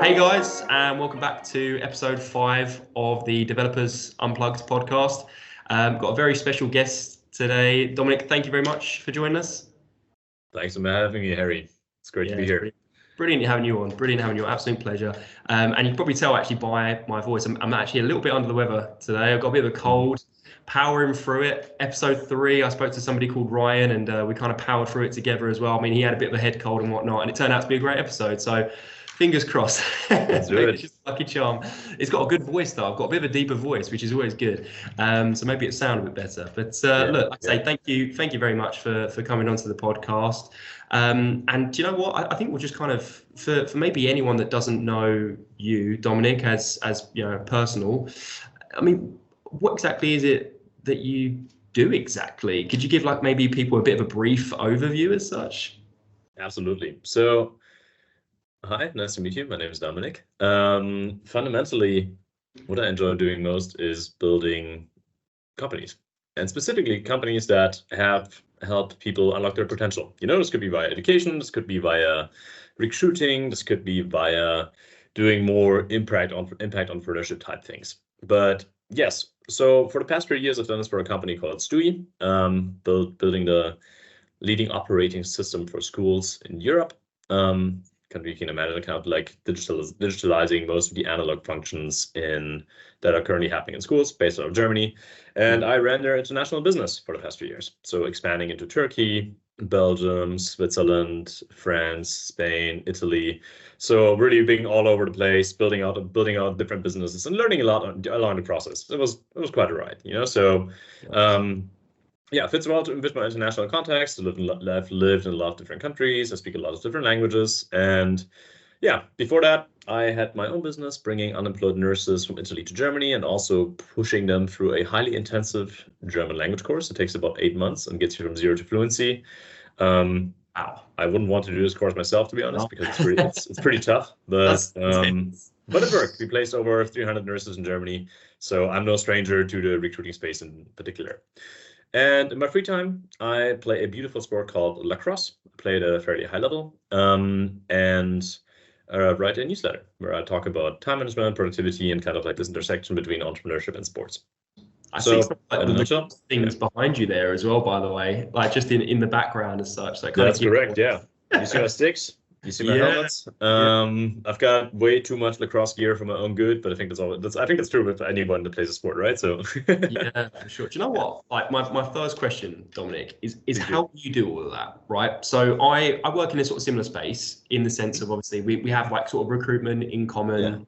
Hey guys, and welcome back to episode 5 of the Developers Unplugged podcast. Got a very special guest today. Dominik, thank you very much for joining us. Thanks for having me, Harry. It's great to be here. Brilliant having you on. Absolute pleasure. And you can probably tell actually by my voice, I'm actually a little bit under the weather today. I've got a bit of a cold, powering through it. Episode 3, I spoke to somebody called Ryan and we kind of powered through it together as well. I mean, he had a bit of a head cold and whatnot, and it turned out to be a great episode. So fingers crossed. Let's do it. It's just a lucky charm. It's got a good voice though. I've got a bit of a deeper voice, which is always good. So maybe it sounds a bit better. But look, like I say, thank you very much for coming onto the podcast. And do you know what? I think we'll just kind of, for maybe anyone that doesn't know you, Dominik, as you know, personal. I mean, what exactly is it that you do exactly? Could you give like maybe people a bit of a brief overview as such? Absolutely. So, hi, nice to meet you. My name is Dominik. Fundamentally, what I enjoy doing most is building companies, and specifically companies that have helped people unlock their potential. You know, this could be via education, this could be via recruiting, this could be via doing more impact on entrepreneurship type things. But yes, so for the past 3 years, I've done this for a company called Stewie, building the leading operating system for schools in Europe. You can imagine kind of like digitalizing most of the analog functions that are currently happening in schools based out of Germany. And I ran their international business for the past 3 years. So expanding into Turkey, Belgium, Switzerland, France, Spain, Italy. So really being all over the place, building out different businesses and learning a lot along the process. It was quite a ride, you know. So yeah, it fits well with my international context. I've lived in a lot of different countries. I speak a lot of different languages. And yeah, before that, I had my own business bringing unemployed nurses from Italy to Germany and also pushing them through a highly intensive German language course. It takes about 8 months and gets you from 0 to fluency. Wow. I wouldn't want to do this course myself, to be honest, because it's pretty tough. But it worked. We placed over 300 nurses in Germany. So I'm no stranger to the recruiting space in particular. And in my free time, I play a beautiful sport called lacrosse. I play at a fairly high level, and write a newsletter where I talk about time management, productivity, and kind of like this intersection between entrepreneurship and sports. I see some the things behind you there as well, by the way, like just in the background as such. Like that's correct, yeah. You see my sticks? You see my helmets? I've got way too much lacrosse gear for my own good, but I think that's true with anyone that plays a sport, right? So yeah, for sure. Do you know what? Like my first question, Dominik, is how do you do all of that, right? So I work in a sort of similar space in the sense of obviously we have like sort of recruitment in common.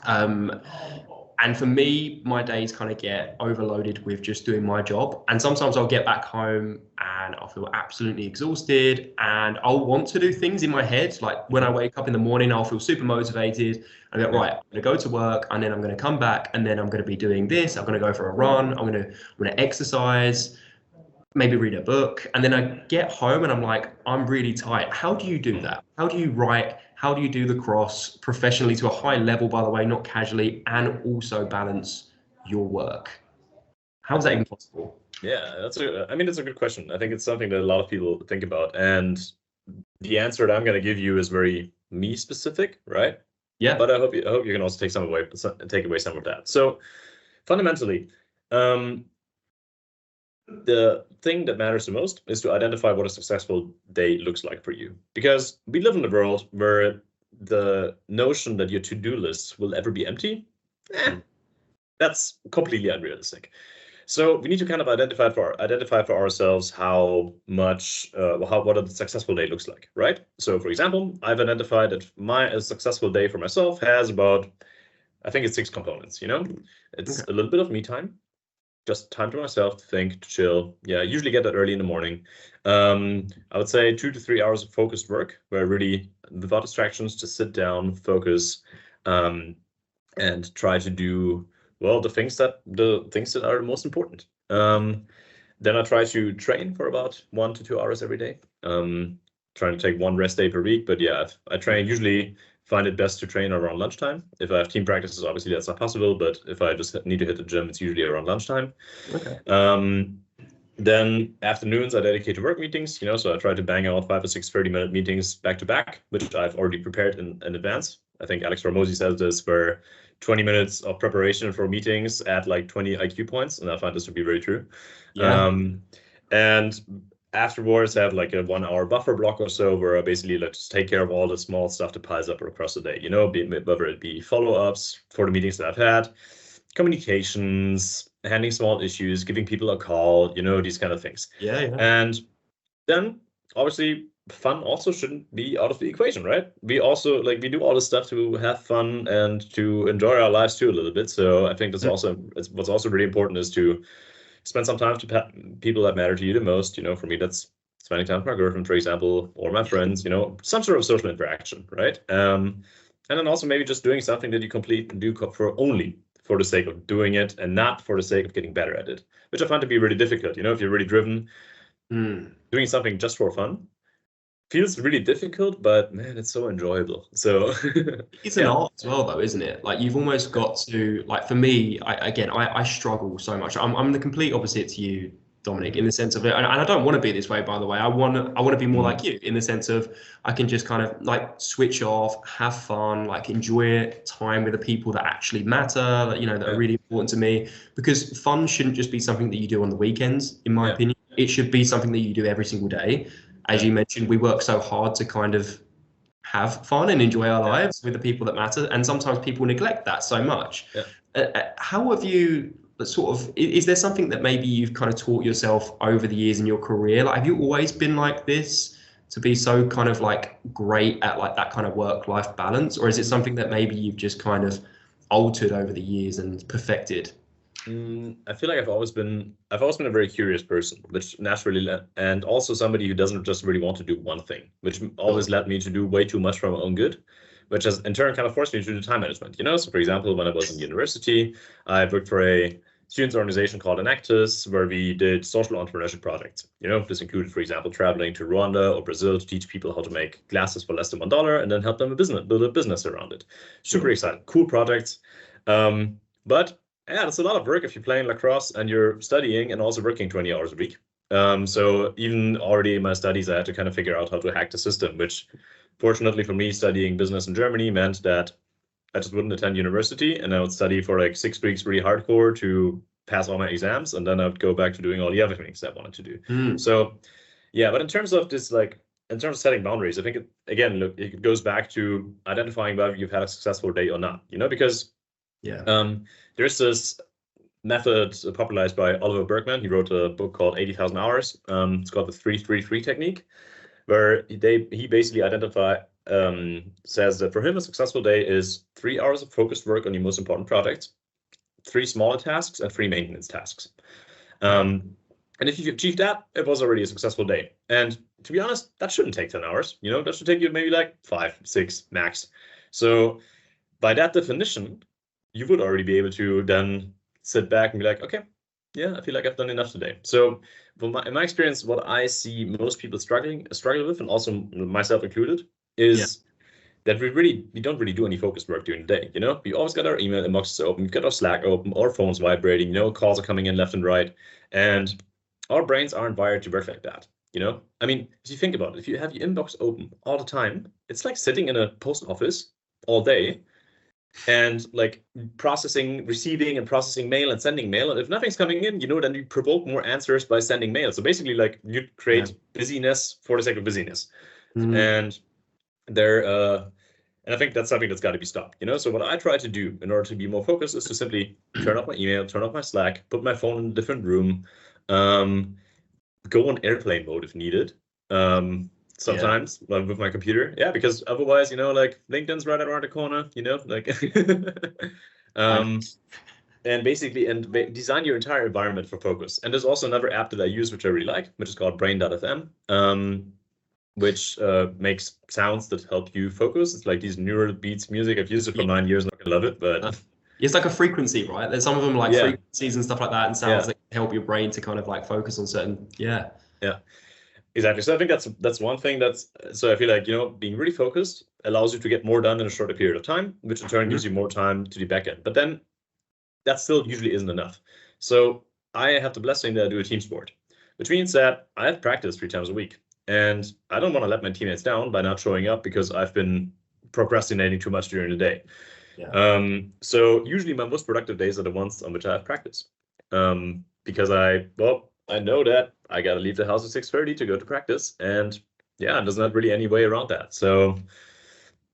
Yeah. And for me, my days kind of get overloaded with just doing my job. And sometimes I'll get back home and I'll feel absolutely exhausted and I'll want to do things in my head. Like when I wake up in the morning, I'll feel super motivated. I go, right, I'm going to go to work and then I'm going to come back and then I'm going to be doing this. I'm going to go for a run. I'm going to exercise, maybe read a book. And then I get home and I'm like, I'm really tired. How do you do that? How do you write? How do you do the cross professionally to a high level, by the way, not casually, and also balance your work? How is that even possible? Yeah, that's a good question. I think it's something that a lot of people think about. And the answer that I'm going to give you is very me specific, right? Yeah. But I hope you can also take away some of that. So fundamentally, the thing that matters the most is to identify what a successful day looks like for you. Because we live in a world where the notion that your to-do lists will ever be empty, that's completely unrealistic. So we need to kind of identify for ourselves what a successful day looks like, right? So for example, I've identified that a successful day for myself has about, I think it's 6 components, you know? It's a little bit of me time. Just time to myself to think, to chill. Yeah, I usually get that early in the morning. I would say 2 to 3 hours of focused work where I really, without distractions, just sit down, focus, and try to do, well, the things that are the most important. Then I try to train for about 1 to 2 hours every day. Trying to take 1 rest day per week. But yeah, I train usually. Find it best to train around lunchtime. If I have team practices, obviously that's not possible, but if I just need to hit the gym, it's usually around lunchtime. Okay. Then afternoons I dedicate to work meetings, so I try to bang out 5 or 6 30-minute meetings back to back, which I've already prepared in advance. I think Alex Ramosi says this, where 20 minutes of preparation for meetings add like 20 IQ points, and I find this to be very true. Yeah. And afterwards have like a 1 hour buffer block or so where I basically like just take care of all the small stuff that piles up across the day, you know, whether it be follow-ups for the meetings that I've had, communications, handling small issues, giving people a call, you know, these kind of things. Yeah. And then obviously fun also shouldn't be out of the equation, right? We also we do all this stuff to have fun and to enjoy our lives too a little bit. So I think that's also, what's also really important is to spend some time to people that matter to you the most. You know, for me, that's spending time with my girlfriend, for example, or my friends, you know, some sort of social interaction, right? And then also maybe just doing something that you do only for the sake of doing it and not for the sake of getting better at it, which I find to be really difficult. You know, if you're really driven, doing something just for fun feels really difficult, but man, it's so enjoyable. So it's an art as well, though, isn't it? Like you've almost got to, like, for me, I struggle so much. I'm the complete opposite to you, Dominik, in the sense of it, and I don't want to be this way, by the way. I want to be more like you in the sense of I can just kind of like switch off, have fun, like enjoy time with the people that actually matter, that, you know, that are really important to me. Because fun shouldn't just be something that you do on the weekends, in my opinion. It should be something that you do every single day. As you mentioned, we work so hard to kind of have fun and enjoy our lives with the people that matter, and sometimes people neglect that so much. How have you sort of, is there something that maybe you've kind of taught yourself over the years in your career? Like, have you always been like this, to be so kind of like great at like that kind of work-life balance, or is it something that maybe you've just kind of altered over the years and perfected? I feel like I've always been a very curious person, which naturally and also somebody who doesn't just really want to do one thing, which always led me to do way too much for my own good, which has in turn kind of forced me to do time management. You know, so for example, when I was in university, I worked for a students organization called Enactus, where we did social entrepreneurship projects. You know, this included, for example, traveling to Rwanda or Brazil to teach people how to make glasses for less than $1 and then help them build a business around it. Super exciting, cool projects. But yeah, it's a lot of work if you're playing lacrosse and you're studying and also working 20 hours a week. So even already in my studies, I had to kind of figure out how to hack the system, which fortunately for me, studying business in Germany meant that I just wouldn't attend university and I would study for like 6 weeks really hardcore to pass all my exams. And then I would go back to doing all the other things that I wanted to do. So yeah, but in terms of this, like, in terms of setting boundaries, I think, it goes back to identifying whether you've had a successful day or not, you know, because there's this method popularized by Oliver Berkman. He wrote a book called 80,000 Hours. It's called the 3-3-3 technique, where he basically says that for him, a successful day is 3 hours of focused work on your most important projects, 3 smaller tasks, and 3 maintenance tasks. And if you achieve that, it was already a successful day. And to be honest, that shouldn't take 10 hours. You know, that should take you maybe like 5, 6 max. So by that definition, you would already be able to then sit back and be like, okay, yeah, I feel like I've done enough today. So in my experience, what I see most people struggle with, and also myself included, is that we don't really do any focused work during the day. You know, we always got our email inboxes open, we've got our Slack open, our phones vibrating, you know, calls are coming in left and right, and our brains aren't wired to work like that. You know, I mean, if you think about it, if you have your inbox open all the time, it's like sitting in a post office all day and like receiving and processing mail and sending mail. And if nothing's coming in, you know, then you provoke more answers by sending mail. So basically, like, you create busyness for the sake of busyness. And I think that's something that's got to be stopped, you know? So what I try to do in order to be more focused is to simply turn off my email, turn off my Slack, put my phone in a different room, go on airplane mode if needed. Sometimes with my computer, because otherwise, you know, like, LinkedIn's right around the corner, you know, like, and basically, design your entire environment for focus. And there's also another app that I use, which I really like, which is called brain.fm, which makes sounds that help you focus. It's like these neural beats music. I've used it for 9 years and I love it, but it's like a frequency, right? There's some of them like frequencies and stuff like that, and sounds that help your brain to kind of like focus on certain, Exactly. So I think that's one thing so I feel like, you know, being really focused allows you to get more done in a shorter period of time, which in turn gives you more time to the back end. But then that still usually isn't enough. So I have the blessing that I do a team sport, which means that I have practice 3 times a week. And I don't want to let my teammates down by not showing up because I've been procrastinating too much during the day. Yeah. So usually my most productive days are the ones on which I have practice. Because I know that I gotta leave the house at 6:30 to go to practice, and yeah, there's not really any way around that. So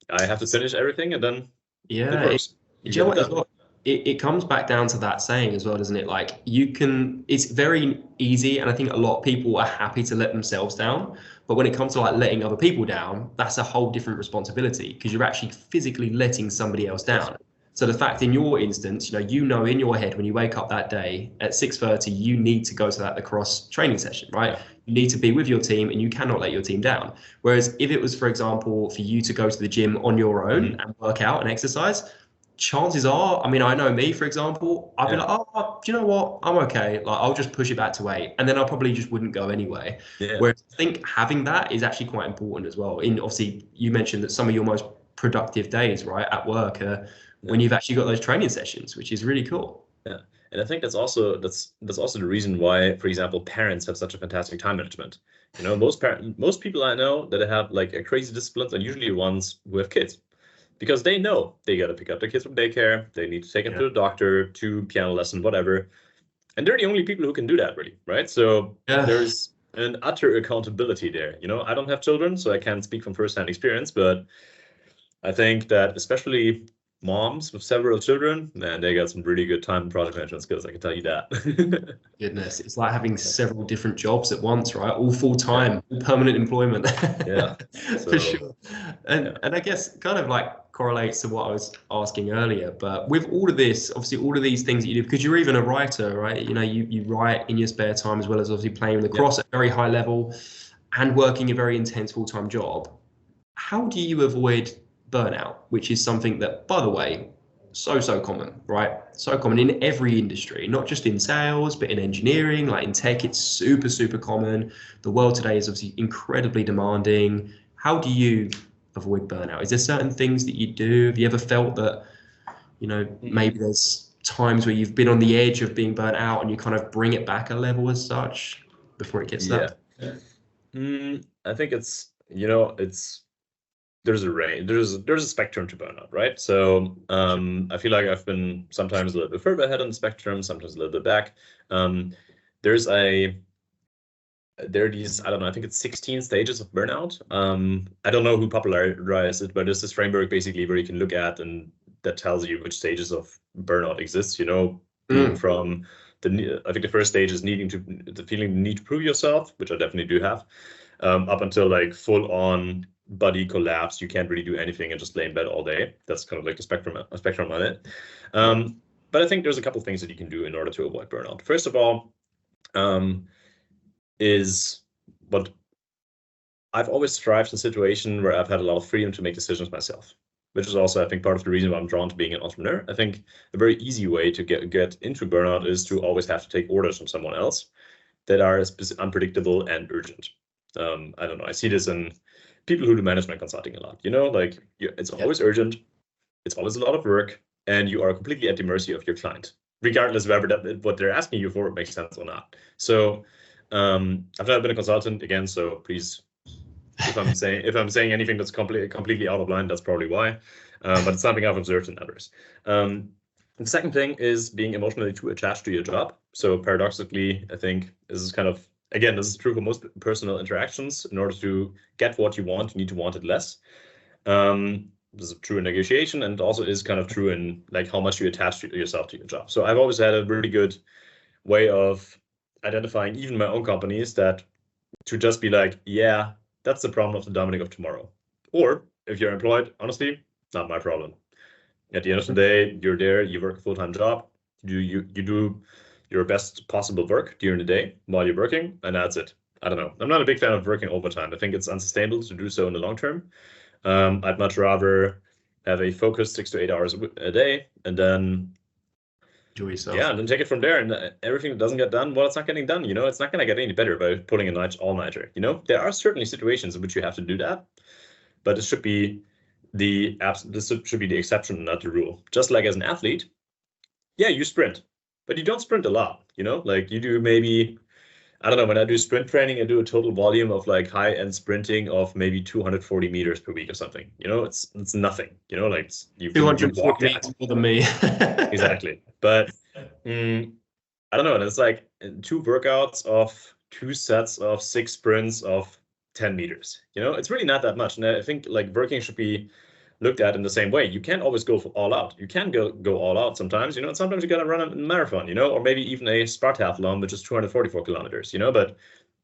I have to finish everything, and then it works. Do you know what as well? It comes back down to that saying as well, doesn't it? Like it's very easy, and I think a lot of people are happy to let themselves down. But when it comes to like letting other people down, that's a whole different responsibility because you're actually physically letting somebody else down. So the fact in your instance, you know in your head when you wake up that day at 6:30, you need to go to that lacrosse training session, right? You need to be with your team and you cannot let your team down. Whereas if it was, for example, for you to go to the gym on your own and work out and exercise, chances are, I mean, I know me, for example, I'd be like, oh, do you know what? I'm okay. Like, I'll just push it back to 8. And then I probably just wouldn't go anyway. Whereas I think having that is actually quite important as well. Obviously, you mentioned that some of your most productive days, right, at work are when you've actually got those training sessions, which is really cool. Yeah. And I think that's also the reason why, for example, parents have such a fantastic time management. Most people I know that have like a crazy disciplines are usually ones who have kids. Because they know they got to pick up their kids from daycare, they need to take them to the doctor, to piano lesson, whatever. And they're the only people who can do that, really, right? So there's an utter accountability there. I don't have children, so I can't speak from firsthand experience, but I think that especially moms with several children, man, they got some really good time and project management skills, I can tell you that. Goodness, it's like having several different jobs at once, right? All full-time, all permanent employment. For sure. And I guess kind of like correlates to what I was asking earlier, but with all of this, obviously all of these things that you do, because you're even a writer, right? You write in your spare time as well as obviously playing lacrosse at a very high level and working a very intense full-time job. How do you avoid burnout, which is something that, by the way, so common, right? So common in every industry, not just in sales, but in engineering, like in tech, it's super common. The world today is obviously incredibly demanding. How do you avoid burnout? Is there certain things that you do? Have you ever felt that, maybe there's times where you've been on the edge of being burnt out and you kind of bring it back a level as such before it gets that? I think there's a range, there's a spectrum to burnout, right? So I feel like I've been sometimes a little bit further ahead on the spectrum, sometimes a little bit back. There are these, I don't know, I think it's 16 stages of burnout. I don't know who popularized it, but there's this framework basically where you can look at and that tells you which stages of burnout exist, from I think the first stage is the feeling the need to prove yourself, which I definitely do have, up until like full on body collapse, you can't really do anything and just lay in bed all day. That's kind of like a spectrum on it. But I think there's a couple of things that you can do in order to avoid burnout. First of all, is what I've always thrived in a situation where I've had a lot of freedom to make decisions myself, which is also, I think, part of the reason why I'm drawn to being an entrepreneur. I think a very easy way to get into burnout is to always have to take orders from someone else that are unpredictable and urgent. I don't know. I see this in people who do management consulting a lot. It's always urgent, it's always a lot of work, and you are completely at the mercy of your client, regardless of whether what they're asking you for makes sense or not. So I've never been a consultant again, so please, if I'm saying anything that's completely out of line, that's probably why. But it's something I've observed in others. The second thing is being emotionally too attached to your job. So paradoxically, I think this is kind of, again, this is true for most personal interactions. In order to get what you want, you need to want it less. This is true in negotiation, and also is kind of true in like how much you attach yourself to your job. So I've always had a really good way of identifying even my own companies that to just be like, yeah, that's the problem of the Dominik of tomorrow. Or if you're employed, honestly, not my problem. At the end of the day, you're there, you work a full-time job, you do your best possible work during the day while you're working, and that's it. I don't know. I'm not a big fan of working overtime. I think it's unsustainable to do so in the long term. I'd much rather have a focused 6 to 8 hours a day and then enjoy yourself. Yeah, and then take it from there. And everything that doesn't get done, well, it's not getting done. It's not going to get any better by pulling a all-nighter. There are certainly situations in which you have to do that, but it should be the exception, not the rule. Just like as an athlete, yeah, you sprint, but you don't sprint a lot. Like you do maybe I don't know, when I do sprint training, I do a total volume of like high-end sprinting of maybe 240 meters per week or something. It's nothing. Like you walk 240 that. meters more than me. Exactly. But I don't know. It's like 2 workouts of 2 sets of 6 sprints of 10 meters. It's really not that much. And I think like working should be looked at in the same way. You can't always go for all out. You can go all out sometimes, and sometimes you got to run a marathon, or maybe even a Spartathlon, which is 244 kilometers, but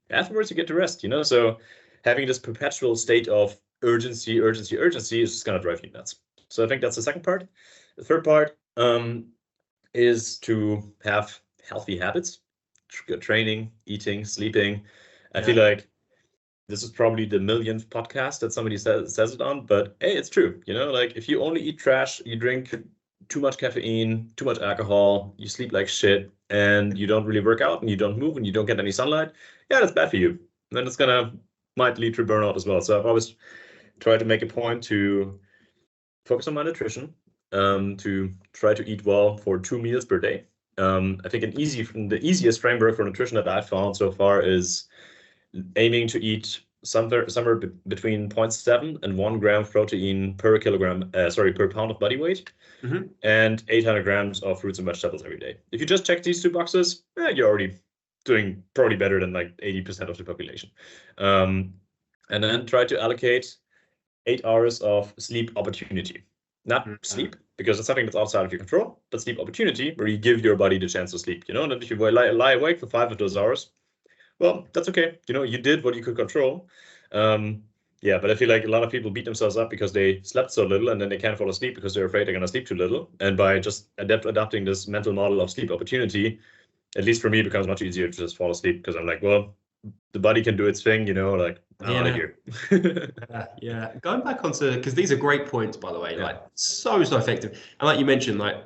afterwards you get to rest, So having this perpetual state of urgency is just going to drive you nuts. So I think that's the second part. The third part is to have healthy habits, training, eating, sleeping. I feel like this is probably the millionth podcast that somebody says it on, but hey, it's true. Like if you only eat trash, you drink too much caffeine, too much alcohol, you sleep like shit, and you don't really work out, and you don't move, and you don't get any sunlight, yeah, that's bad for you. And then it's might lead to burnout as well. So I've always tried to make a point to focus on my nutrition, to try to eat well for 2 meals per day. I think the easiest framework for nutrition that I've found so far is aiming to eat somewhere between 0.7 and 1 gram protein per pound of body weight, and 800 grams of fruits and vegetables every day. If you just check these 2 boxes, you're already doing probably better than like 80% of the population. And then try to allocate 8 hours of sleep opportunity. Not sleep, because it's something that's outside of your control, but sleep opportunity, where you give your body the chance to sleep. And if you lie awake for 5 of those hours, well, that's okay. You did what you could control. But I feel like a lot of people beat themselves up because they slept so little, and then they can't fall asleep because they're afraid they're going to sleep too little. And by just adapting this mental model of sleep opportunity, at least for me, it becomes much easier to just fall asleep, because I'm like, well, the body can do its thing, like out of here. Yeah. Going back onto, because these are great points, by the way, like so effective. And like you mentioned, like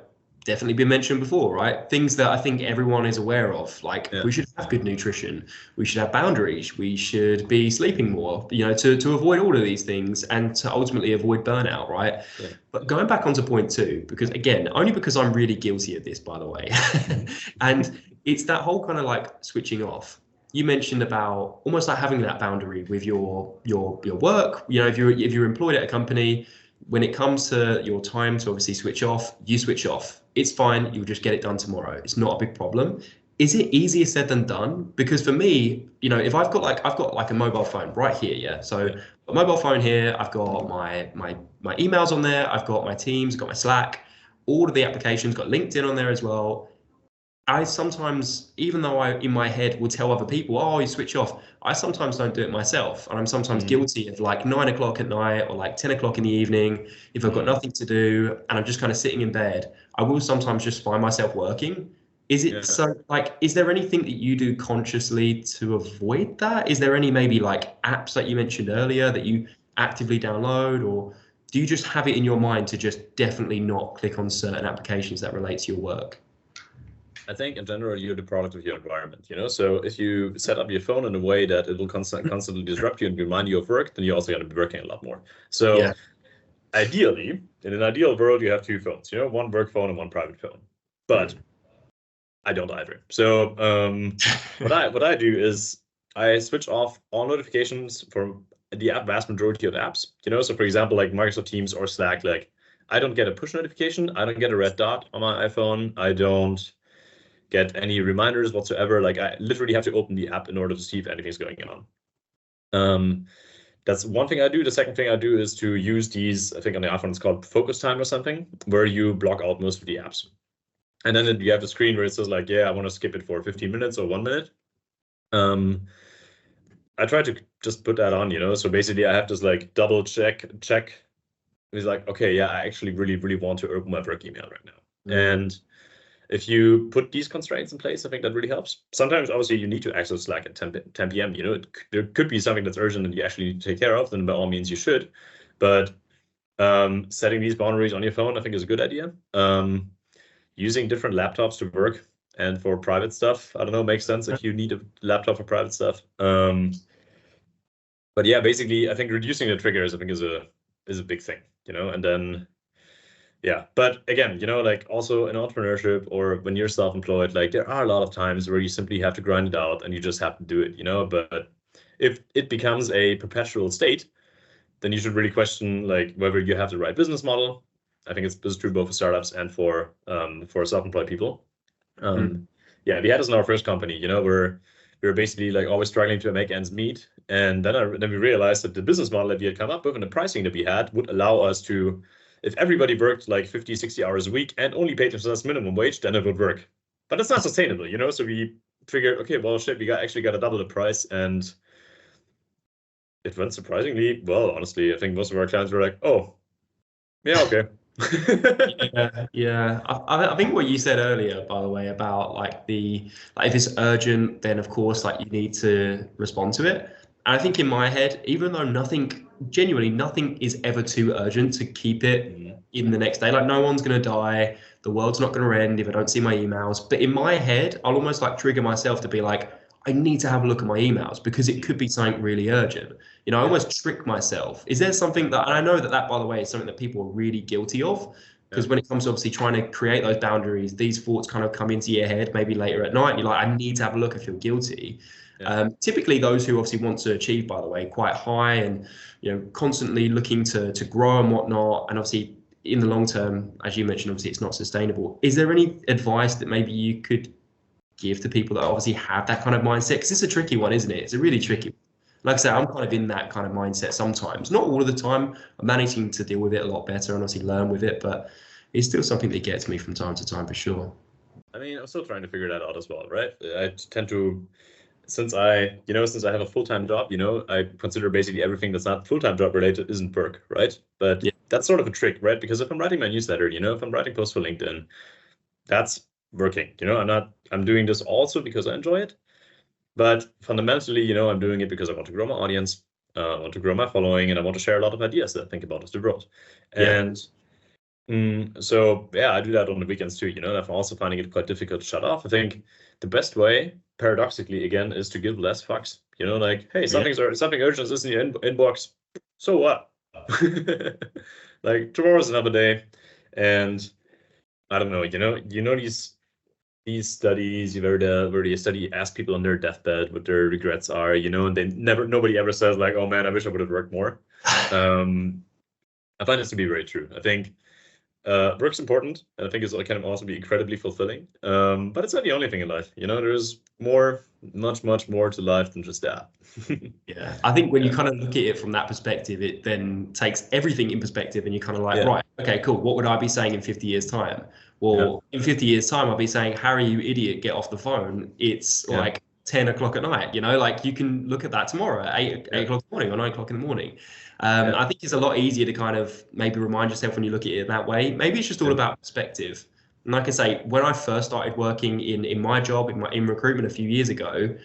definitely been mentioned before, right? Things that I think everyone is aware of, like we should have good nutrition, we should have boundaries, we should be sleeping more, to avoid all of these things and to ultimately avoid burnout, right? Yeah. But going back onto point 2, because again, only because I'm really guilty of this, by the way, and it's that whole kind of like switching off. You mentioned about almost like having that boundary with your work. If you're employed at a company, when it comes to your time to obviously switch off, you switch off. It's fine. You'll just get it done tomorrow. It's not a big problem. Is it easier said than done? Because for me, if I've got like a mobile phone right here, yeah. So a mobile phone here, I've got my emails on there. I've got my Teams, got my Slack, all of the applications, got LinkedIn on there as well. I sometimes, even though I in my head would tell other people, oh, you switch off, I sometimes don't do it myself. And I'm sometimes guilty of like 9 o'clock at night or like 10 o'clock in the evening, if I've got nothing to do and I'm just kind of sitting in bed, I will sometimes just find myself working. Is it so like, is there anything that you do consciously to avoid that? Is there any maybe like apps that you mentioned earlier that you actively download, or do you just have it in your mind to just definitely not click on certain applications that relate to your work? I think in general, you're the product of your environment, So if you set up your phone in a way that it will constantly disrupt you and remind you of work, then you're also going to be working a lot more. So ideally, in an ideal world, you have 2 phones, one work phone and one private phone. But I don't either. So what I do is I switch off all notifications from the vast majority of apps, So for example, like Microsoft Teams or Slack, like I don't get a push notification. I don't get a red dot on my iPhone. I don't get any reminders whatsoever. Like I literally have to open the app in order to see if anything's going on. That's one thing I do. The second thing I do is to use these, I think on the iPhone it's called focus time or something, where you block out most of the apps. And then you have a screen where it says like, I want to skip it for 15 minutes or 1 minute. I try to just put that on, So basically I have this like double check. It's like, okay, I actually really want to open my work email right now. And if you put these constraints in place, I think that really helps. Sometimes, obviously, you need to access Slack at 10 p.m. There could be something that's urgent and you actually need to take care of, then by all means you should. But setting these boundaries on your phone, I think, is a good idea. Using different laptops to work and for private stuff, I don't know, makes sense if you need a laptop for private stuff. But yeah, basically, I think reducing the triggers, I think, is a big thing, And then Yeah, but again, like also in entrepreneurship or when you're self-employed, like there are a lot of times where you simply have to grind it out and you just have to do it, but if it becomes a perpetual state, then you should really question like whether you have the right business model. I think this is true both for startups and for self-employed people. Yeah, we had this in our first company, where we were basically like always struggling to make ends meet. And then we realized that the business model that we had come up with and the pricing that we had would allow us to, if everybody worked like 50, 60 hours a week and only paid themselves minimum wage, then it would work. But it's not sustainable, So we figured, okay, well, shit, we actually got to double the price, and it went surprisingly well, honestly. I think most of our clients were like, oh, yeah, okay. Yeah. I think what you said earlier, by the way, about like if it's urgent, then of course like you need to respond to it. And I think in my head, even though genuinely nothing is ever too urgent to keep it in the next day. Like no one's gonna die, the world's not gonna end if I don't see my emails. But in my head, I'll almost like trigger myself to be like, I need to have a look at my emails because it could be something really urgent. I almost trick myself. Is there something that, and I know that by the way, is something that people are really guilty of, because when it comes to obviously trying to create those boundaries, these thoughts kind of come into your head maybe later at night, and you're like, I need to have a look, I feel guilty. Typically those who obviously want to achieve, by the way, quite high and, constantly looking to grow and whatnot, and obviously in the long term, as you mentioned, obviously it's not sustainable. Is there any advice that maybe you could give to people that obviously have that kind of mindset? Because it's a tricky one, isn't it? It's a really tricky one. Like I said, I'm kind of in that kind of mindset sometimes. Not all of the time. I'm managing to deal with it a lot better and obviously learn with it, but it's still something that gets me from time to time for sure. I mean, I'm still trying to figure that out as well, right? I tend to, since I have a full-time job, I consider basically everything that's not full-time job related isn't work, right? But that's sort of a trick, right? Because if I'm writing my newsletter, if I'm writing posts for LinkedIn, that's working. I'm doing this also because I enjoy it. But fundamentally, I'm doing it because I want to grow my audience, I want to grow my following, and I want to share a lot of ideas that I think about as the world. And so, yeah, I do that on the weekends too, I'm also finding it quite difficult to shut off. I think the best way, paradoxically, again, is to give less fucks. Like, hey, something urgent is in your inbox. So what? Like, tomorrow's another day. And I don't know, these studies where they ask people on their deathbed what their regrets are, and nobody ever says like, oh man, I wish I would have worked more. I find this to be very true. I think work's important, and I think it can also be incredibly fulfilling. But it's not the only thing in life. There's much more to life than just that. Yeah, I think when you kind of look at it from that perspective, it then takes everything in perspective, and you're kind of like, right, okay, cool. What would I be saying in 50 years' time? Well, in 50 years' time, I'll be saying, Harry, you idiot, get off the phone. It's like 10 o'clock at night, like you can look at that tomorrow at 8 o'clock in the morning or 9 o'clock in the morning. I think it's a lot easier to kind of maybe remind yourself when you look at it that way. Maybe it's just all about perspective. And like I say, when I first started working in my job, in recruitment a few years ago,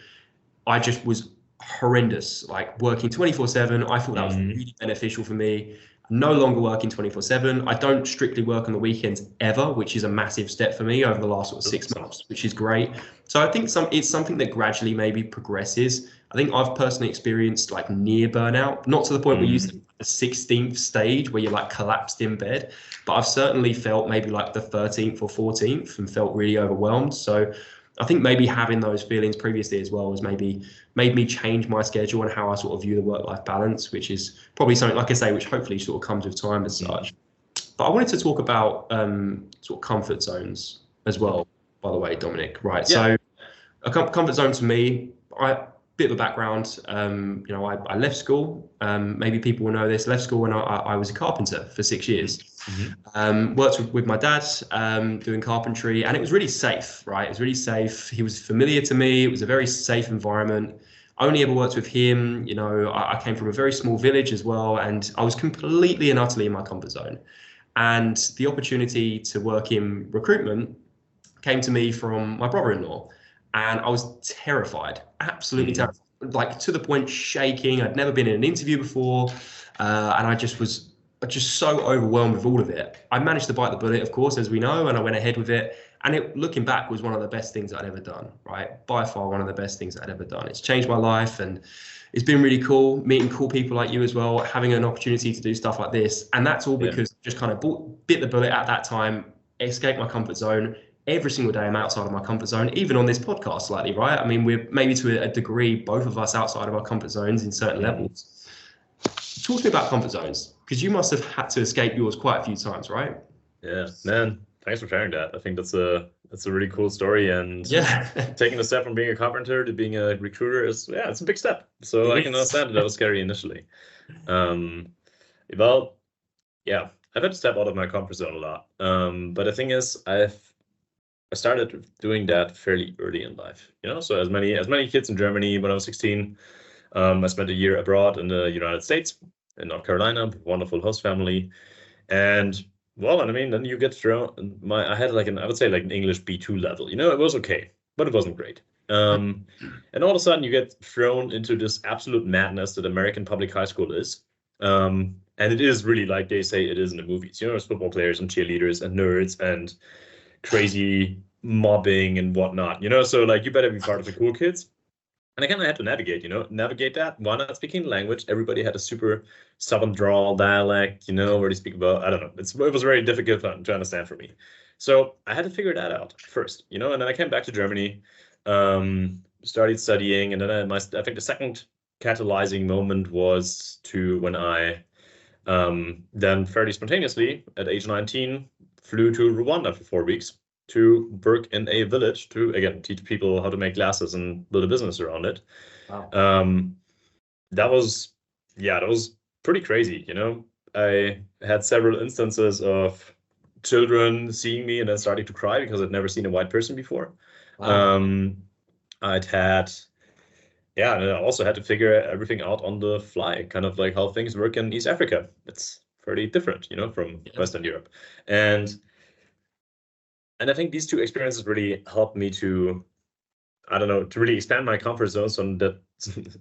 I just was horrendous, like working 24/7. I thought that was really beneficial for me. No longer working 24/7. I don't strictly work on the weekends ever, which is a massive step for me over the last sort of 6 months, which is great. So I think it's something that gradually maybe progresses. I think I've personally experienced like near burnout, not to the point where you see the 16th stage where you're like collapsed in bed, but I've certainly felt maybe like the 13th or 14th and felt really overwhelmed. So I think maybe having those feelings previously as well has maybe made me change my schedule and how I sort of view the work-life balance, which is probably something, like I say, which hopefully sort of comes with time as such. But I wanted to talk about sort of comfort zones as well, by the way, Dominik, right? So a comfort zone to me, bit of a background, I left school, maybe people will know this, left school when I was a carpenter for 6 years. Worked with my dad doing carpentry, and it was really safe, right? It was really safe. He was familiar to me. It was a very safe environment. I only ever worked with him. I came from a very small village as well, and I was completely and utterly in my comfort zone. And the opportunity to work in recruitment came to me from my brother-in-law, and I was terrified, absolutely terrified, like to the point shaking. I'd never been in an interview before, and I just was just so overwhelmed with all of it. I managed to bite the bullet, of course, as we know, and I went ahead with it. And it, looking back, was one of the best things I'd ever done, right? By far, one of the best things I'd ever done. It's changed my life, and it's been really cool meeting cool people like you as well, having an opportunity to do stuff like this. And that's all because I just kind of bit the bullet at that time, escaped my comfort zone. Every single day I'm outside of my comfort zone, even on this podcast slightly, right? I mean, we're maybe to a degree, both of us outside of our comfort zones in certain levels. Talk to me about comfort zones, because you must have had to escape yours quite a few times, right? Yeah, man. Thanks for sharing that. I think that's a really cool story. And taking a step from being a carpenter to being a recruiter is, it's a big step. So I can understand that was scary initially. Well, yeah, I've had to step out of my comfort zone a lot. But the thing is, I started doing that fairly early in life. So as many kids in Germany, when I was 16, I spent a year abroad in the United States, in North Carolina, wonderful host family. And well, I mean, then you get thrown. I had I would say an English B2 level. It was okay, but it wasn't great. And all of a sudden you get thrown into this absolute madness that American public high school is. And it is really like they say it is in the movies. There's football players and cheerleaders and nerds and crazy mobbing and whatnot. So you better be part of the cool kids. And I kind of had to navigate that while not speaking the language. Everybody had a super southern drawl dialect, where they speak about, I don't know. It was very difficult to understand for me. So I had to figure that out first, and then I came back to Germany, started studying. And then I think the second catalyzing moment was when I then fairly spontaneously at age 19 flew to Rwanda for 4 weeks to work in a village to, again, teach people how to make glasses and build a business around it. Wow. That was pretty crazy. I had several instances of children seeing me and then starting to cry because I'd never seen a white person before. Wow. And I also had to figure everything out on the fly, kind of like how things work in East Africa. It's fairly different, from Western Europe. And I think these two experiences really helped me to really expand my comfort zone, so that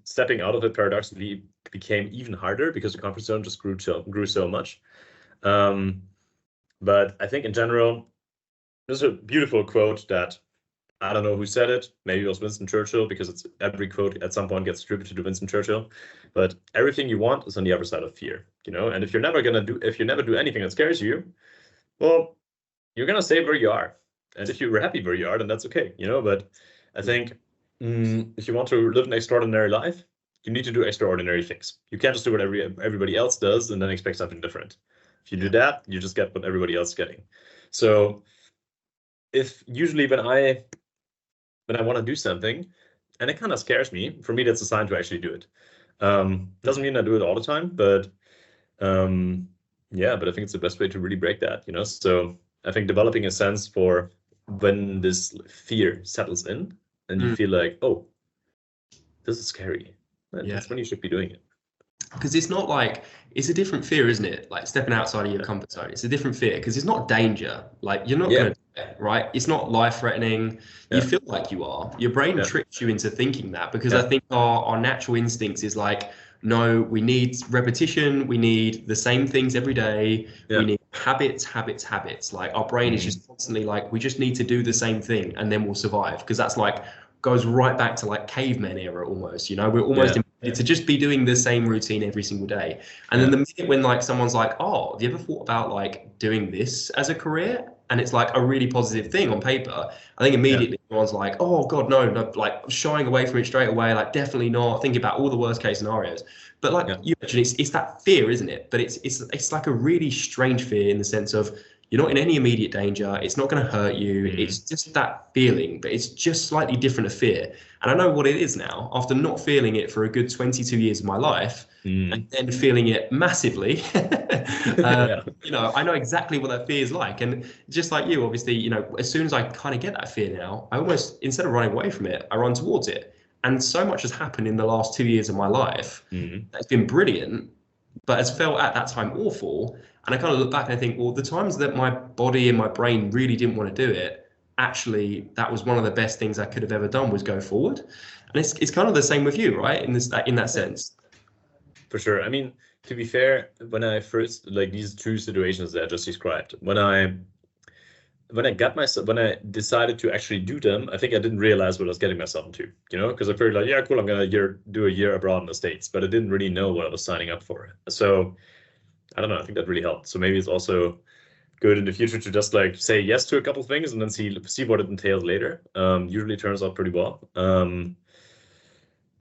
stepping out of it paradoxically became even harder because the comfort zone just grew so much. But I think in general, there's a beautiful quote that I don't know who said it. Maybe it was Winston Churchill, because every quote at some point gets attributed to Winston Churchill. But everything you want is on the other side of fear, And if you never do anything that scares you, well, you're gonna stay where you are, and if you're happy where you are, then that's okay, But I think if you want to live an extraordinary life, you need to do extraordinary things. You can't just do what everybody else does and then expect something different. If you do that, you just get what everybody else is getting. So, usually when I want to do something, and it kind of scares me, for me that's a sign to actually do it. Doesn't mean I do it all the time, but but I think it's the best way to really break that, So I think developing a sense for when this fear settles in and you feel like, oh, this is scary. That's when you should be doing it. Because it's not it's a different fear, isn't it? Like stepping outside of your comfort zone. It's a different fear because it's not danger. You're not going to do it, right? It's not life-threatening. You feel like you are. Your brain tricks you into thinking that, because I think our natural instincts is no, we need repetition. We need the same things every day. We need habits. Our brain is just constantly we just need to do the same thing and then we'll survive. Because that's goes right back to caveman era almost. We're almost to just be doing the same routine every single day. And then the minute when someone's oh, have you ever thought about doing this as a career? And it's a really positive thing on paper. I think immediately everyone's oh God, no, shying away from it straight away, definitely not, thinking about all the worst case scenarios. But you mentioned, it's that fear, isn't it? But it's a really strange fear in the sense of you're not in any immediate danger. It's not going to hurt you. It's just that feeling, but it's just slightly different a fear. And I know what it is now after not feeling it for a good 22 years of my life and then feeling it massively. I know exactly what that fear is like. And just like you, obviously, as soon as I kind of get that fear now, I almost, instead of running away from it, I run towards it. And so much has happened in the last 2 years of my life. That's been brilliant, but has felt at that time awful. And I kind of look back and I think, well, the times that my body and my brain really didn't want to do it, actually, that was one of the best things I could have ever done, was go forward. And it's kind of the same with you, right? In that sense. For sure. I mean, to be fair, when I first, like these two situations that I just described, when I decided to actually do them, I think I didn't realize what I was getting myself into, because I figured like, yeah, cool, I'm gonna do a year abroad in the States, but I didn't really know what I was signing up for. So I don't know, I think that really helped. So maybe it's also good in the future to just like say yes to a couple things and then see what it entails later. Usually turns out pretty well.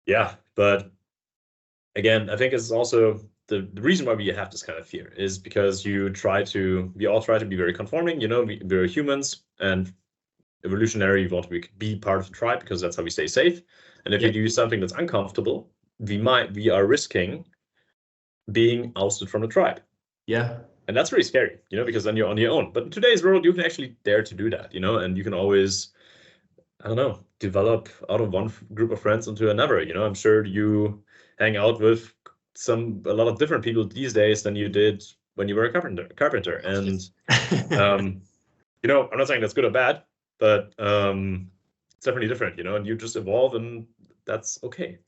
Yeah, but again, I think it's also the reason why we have this kind of fear is because we all try to be very conforming, we're humans, and evolutionary, we want to be part of the tribe because that's how we stay safe. And if you do something that's uncomfortable, we are risking being ousted from the tribe. Yeah. And that's really scary, because then you're on your own. But in today's world, you can actually dare to do that, and you can always, I don't know, develop out of one group of friends into another. I'm sure you hang out with a lot of different people these days than you did when you were a carpenter. And I'm not saying that's good or bad, but it's definitely different, and you just evolve, and that's okay.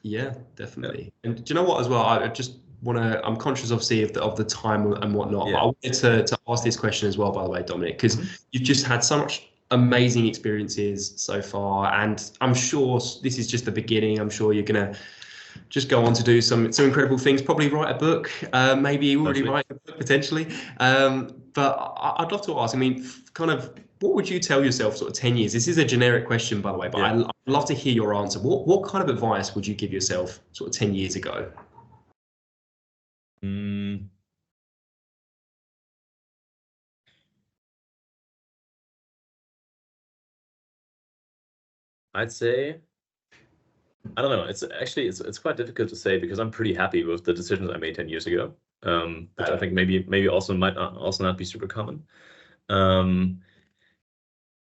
Yeah, definitely. Yeah. And do you know what as well? I just I'm conscious obviously of the time and whatnot, but I wanted to ask this question as well, by the way, Dominik, because you've just had so much amazing experiences so far, and I'm sure this is just the beginning. I'm sure you're gonna just go on to do some incredible things, probably write a book, maybe already write a book potentially. But I'd love to ask, I mean, kind of, what would you tell yourself sort of 10 years? This is a generic question, by the way, but I'd love to hear your answer. What kind of advice would you give yourself sort of 10 years ago? I'd say, I don't know. It's quite difficult to say because I'm pretty happy with the decisions I made 10 years ago, which I think maybe also might also not be super common.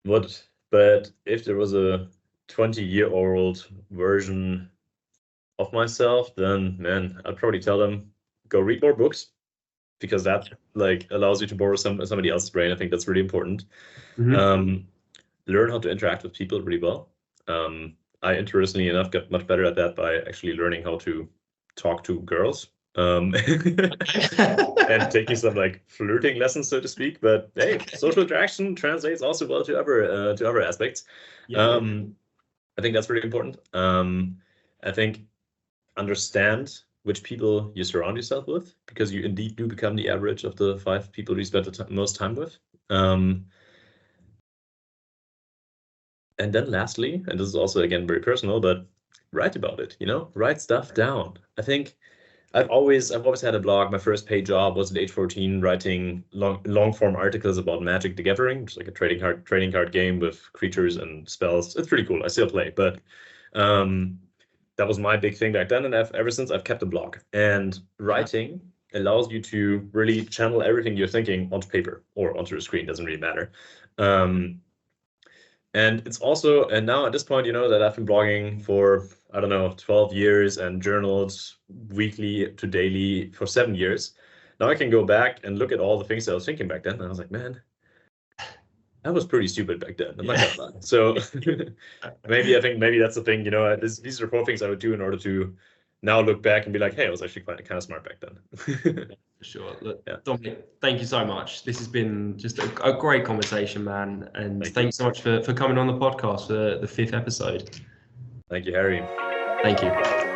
But if there was a 20-year-old version of myself, then man, I'd probably tell them go read more books, because that like allows you to borrow somebody else's brain. I think that's really important. Learn how to interact with people really well. I interestingly enough got much better at that by actually learning how to talk to girls, and taking some like flirting lessons, so to speak. But hey, social interaction translates also well to other aspects. I think that's really important. I think understand which people you surround yourself with, because you indeed do become the average of the 5 people you spend the most time with. And then lastly, and this is also again very personal, but write about it, write stuff down. I think I've always had a blog. My first paid job was at age 14, writing long form articles about Magic the Gathering, which is like a trading card game with creatures and spells. It's pretty cool. I still play, but that was my big thing back then, and ever since I've kept a blog. And writing allows you to really channel everything you're thinking onto paper or onto a screen, doesn't really matter. And it's also, and now at this point, that I've been blogging for, I don't know, 12 years and journaled weekly to daily for 7 years. Now I can go back and look at all the things that I was thinking back then. And I was like, man, that was pretty stupid back then. I'm not gonna lie. So maybe that's the thing, these are 4 things I would do in order to now look back and be like, hey, I was actually kind of smart back then. For sure. Look, Dominik, thank you so much. This has been just a great conversation, man. And thanks so much for coming on the podcast for the 5th episode. Thank you, Harry. Thank you.